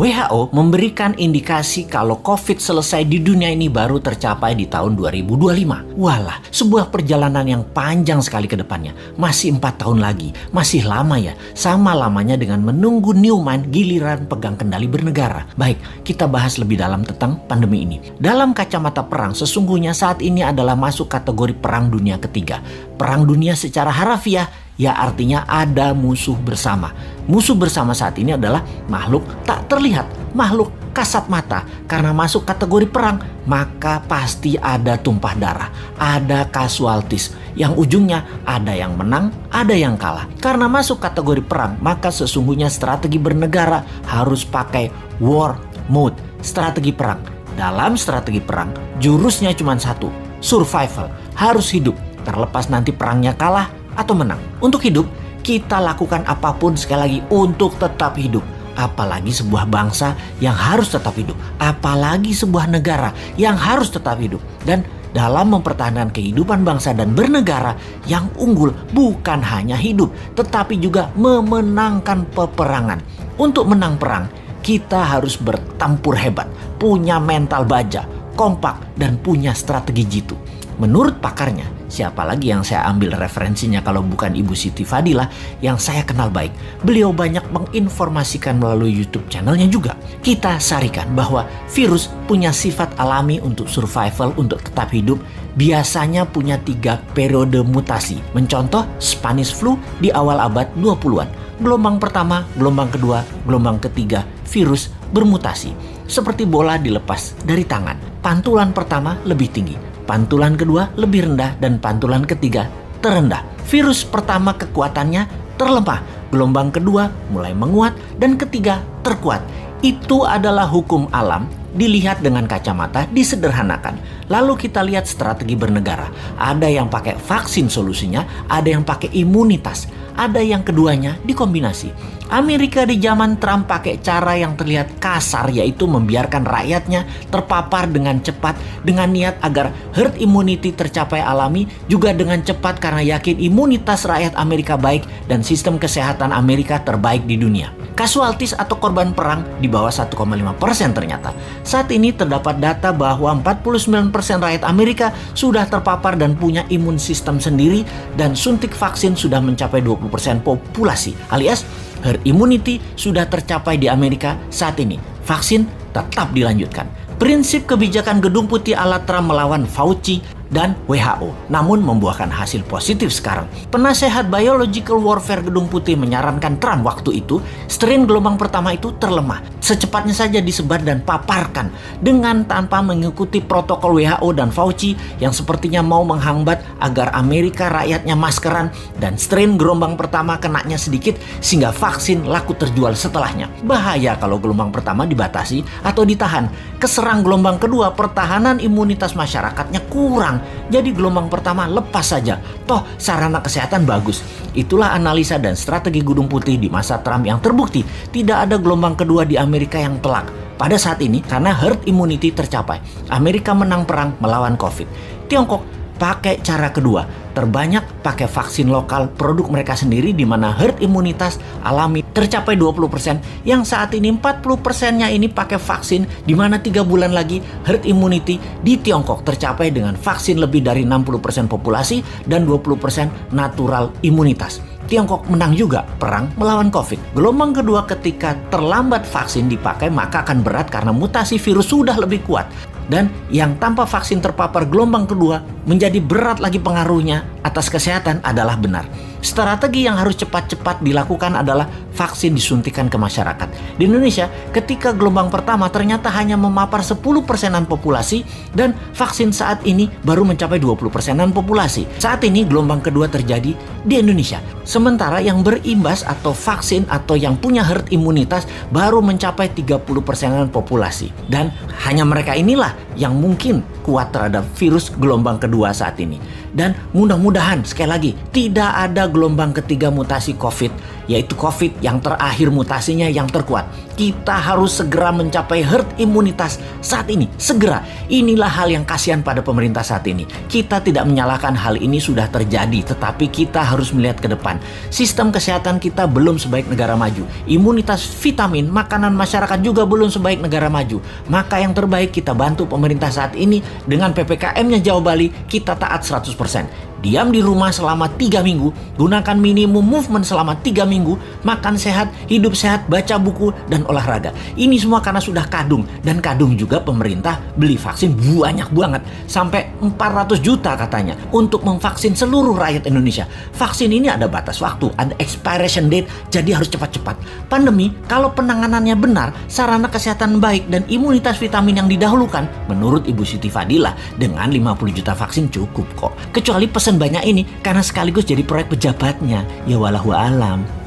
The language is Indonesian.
WHO memberikan indikasi kalau COVID selesai di dunia ini baru tercapai di tahun 2025. Walah, sebuah perjalanan yang panjang sekali ke depannya. Masih 4 tahun lagi. Masih lama ya. Sama lamanya dengan menunggu Newman giliran pegang kendali bernegara. Baik, kita bahas lebih dalam tentang pandemi ini. Dalam kacamata perang, sesungguhnya saat ini adalah masuk kategori perang dunia ketiga. Perang dunia secara harafiah ya artinya ada musuh bersama. Musuh bersama saat ini adalah makhluk tak terlihat, makhluk kasat mata. Karena masuk kategori perang, maka pasti ada tumpah darah, ada casualties. Yang ujungnya ada yang menang, ada yang kalah. Karena masuk kategori perang, maka sesungguhnya strategi bernegara harus pakai war mode, strategi perang. Dalam strategi perang, jurusnya cuma satu, survival, harus hidup. Terlepas nanti perangnya kalah atau menang. Untuk hidup, kita lakukan apapun sekali lagi untuk tetap hidup. Apalagi sebuah bangsa yang harus tetap hidup. Apalagi sebuah negara yang harus tetap hidup. Dan dalam mempertahankan kehidupan bangsa dan bernegara, yang unggul bukan hanya hidup, tetapi juga memenangkan peperangan. Untuk menang perang, kita harus bertempur hebat, punya mental baja, kompak, dan punya strategi jitu. Menurut pakarnya, siapa lagi yang saya ambil referensinya kalau bukan Ibu Siti Fadilah yang saya kenal baik. Beliau banyak menginformasikan melalui YouTube channelnya juga. Kita sarikan bahwa virus punya sifat alami untuk survival, untuk tetap hidup. Biasanya punya 3 periode mutasi. Mencontoh Spanish flu di awal abad 20-an. Gelombang pertama, gelombang kedua, gelombang ketiga, virus bermutasi. Seperti bola dilepas dari tangan. Pantulan pertama lebih tinggi, pantulan kedua lebih rendah, dan pantulan ketiga terendah. Virus pertama kekuatannya terlemah, gelombang kedua mulai menguat, dan ketiga terkuat. Itu adalah hukum alam, dilihat dengan kacamata, disederhanakan. Lalu kita lihat strategi bernegara. Ada yang pakai vaksin solusinya, ada yang pakai imunitas, ada yang keduanya dikombinasi. Amerika di zaman Trump pakai cara yang terlihat kasar, yaitu membiarkan rakyatnya terpapar dengan cepat dengan niat agar herd immunity tercapai alami, juga dengan cepat karena yakin imunitas rakyat Amerika baik dan sistem kesehatan Amerika terbaik di dunia. Casualties atau korban perang di bawah 1,5% ternyata. Saat ini terdapat data bahwa 49% rakyat Amerika sudah terpapar dan punya imun sistem sendiri, dan suntik vaksin sudah mencapai 20% populasi, alias herd immunity sudah tercapai di Amerika saat ini. Vaksin tetap dilanjutkan. Prinsip kebijakan Gedung Putih ala Trump melawan Fauci dan WHO, namun membuahkan hasil positif sekarang. Penasehat Biological Warfare Gedung Putih menyarankan Trump waktu itu, strain gelombang pertama itu terlemah. Secepatnya saja disebar dan paparkan dengan tanpa mengikuti protokol WHO dan Fauci yang sepertinya mau menghambat agar Amerika rakyatnya maskeran dan strain gelombang pertama kenanya sedikit sehingga vaksin laku terjual setelahnya. Bahaya kalau gelombang pertama dibatasi atau ditahan. Keserang gelombang kedua, pertahanan imunitas masyarakatnya kurang. Jadi gelombang pertama lepas saja. Toh sarana kesehatan bagus. Itulah analisa dan strategi Gedung Putih di masa Trump yang terbukti tidak ada gelombang kedua di Amerika yang telak. Pada saat ini karena herd immunity tercapai, Amerika menang perang melawan COVID. Tiongkok pakai cara kedua, terbanyak pakai vaksin lokal produk mereka sendiri, di mana herd imunitas alami tercapai 20%, yang saat ini 40%-nya ini pakai vaksin, di mana 3 bulan lagi herd immunity di Tiongkok tercapai dengan vaksin lebih dari 60% populasi dan 20% natural imunitas. Tiongkok menang juga perang melawan COVID. Gelombang kedua ketika terlambat vaksin dipakai maka akan berat karena mutasi virus sudah lebih kuat. Dan yang tanpa vaksin terpapar gelombang kedua menjadi berat lagi pengaruhnya atas kesehatan adalah benar. Strategi yang harus cepat-cepat dilakukan adalah vaksin disuntikan ke masyarakat. Di Indonesia, ketika gelombang pertama ternyata hanya memapar 10%-an populasi dan vaksin saat ini baru mencapai 20%-an populasi. Saat ini gelombang kedua terjadi di Indonesia. Sementara yang berimbas atau vaksin atau yang punya herd imunitas baru mencapai 30%-an populasi. Dan hanya mereka inilah yang mungkin kuat terhadap virus gelombang kedua saat ini. Dan mudah-mudahan sekali lagi tidak ada gelombang ketiga mutasi COVID, yaitu COVID yang terakhir mutasinya yang terkuat. Kita harus segera mencapai herd imunitas saat ini, segera. Inilah hal yang kasihan pada pemerintah saat ini. Kita tidak menyalahkan hal ini sudah terjadi, tetapi kita harus melihat ke depan. Sistem kesehatan kita belum sebaik negara maju. Imunitas vitamin makanan masyarakat juga belum sebaik negara maju. Maka yang terbaik kita bantu pemerintah saat ini dengan PPKM-nya Jawa Bali, kita taat 100%. Diam di rumah selama 3 minggu, gunakan minimum movement selama 3 minggu, makan sehat, hidup sehat, baca buku, dan olahraga. Ini semua karena sudah kadung, dan kadung juga pemerintah beli vaksin banyak banget, sampai 400 juta katanya, untuk memvaksin seluruh rakyat Indonesia. Vaksin ini ada batas waktu, ada expiration date, jadi harus cepat-cepat. Pandemi, kalau penanganannya benar, sarana kesehatan baik, dan imunitas vitamin yang didahulukan, menurut Ibu Siti Fadila, dengan 50 juta vaksin cukup kok. Kecuali pesan banyak ini karena sekaligus jadi proyek pejabatnya. Ya walahu alam.